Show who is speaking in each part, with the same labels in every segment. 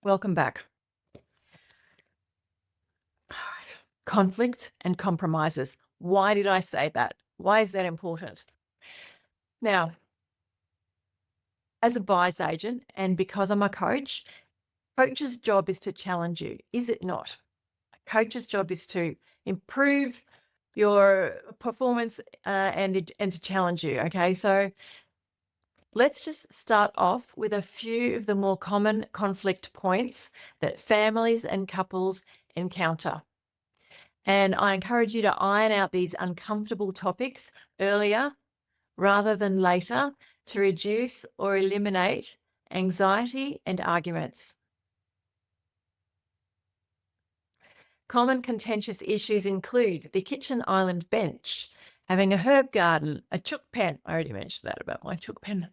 Speaker 1: Welcome back. Conflict and compromises. Why did I say that? Why is that important? Now, as a buyer's agent, and because I'm a coach's job is to challenge you, is it not? A coach's job is to improve your performance and to challenge you. Okay, so let's just start off with a few of the more common conflict points that families and couples encounter. And I encourage you to iron out these uncomfortable topics earlier rather than later to reduce or eliminate anxiety and arguments. Common contentious issues include the kitchen island bench, having a herb garden, a chook pen. I already mentioned that about my chook pen.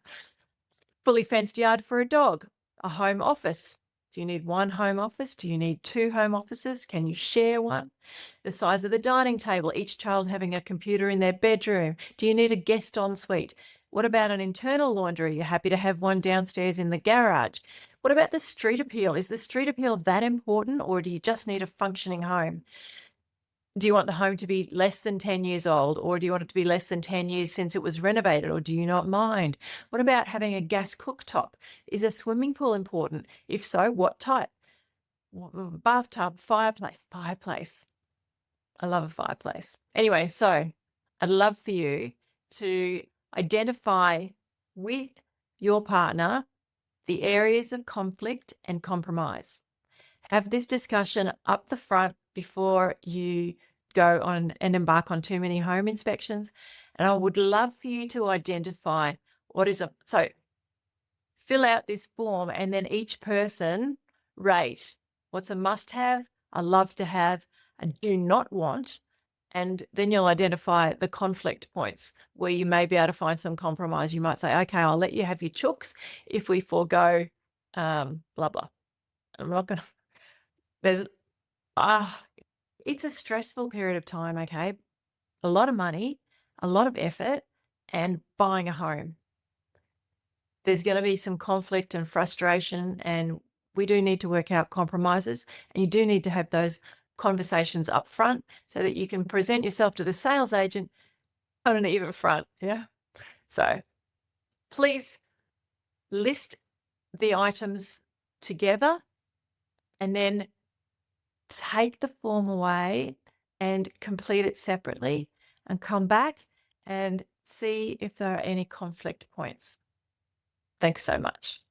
Speaker 1: Fully fenced yard for a dog, a home office. Do you need one home office? Do you need two home offices? Can you share one? The size of the dining table, each child having a computer in their bedroom. Do you need a guest ensuite? What about an internal laundry? You're happy to have one downstairs in the garage. What about the street appeal? Is the street appeal that important, or do you just need a functioning home? Do you want the home to be less than 10 years old, or do you want it to be less than 10 years since it was renovated, or do you not mind? What about having a gas cooktop? Is a swimming pool important? If so, what type? Bathtub, fireplace, fireplace. I love a fireplace. Anyway, so I'd love for you to identify with your partner the areas of conflict and compromise. Have this discussion up the front before you go on and embark on too many home inspections. And I would love for you to identify so fill out this form and then each person rate what's a must have, a love to have, a do not want. And then you'll identify the conflict points where you may be able to find some compromise. You might say, okay, I'll let you have your chooks if we forego blah, blah. I'm not going to, there's, it's a stressful period of time, okay? A lot of money, a lot of effort, and buying a home. There's going to be some conflict and frustration, and we do need to work out compromises, and you do need to have those conversations up front so that you can present yourself to the sales agent on an even front. Yeah. So please list the items together and then take the form away and complete it separately and come back and see if there are any conflict points. Thanks so much.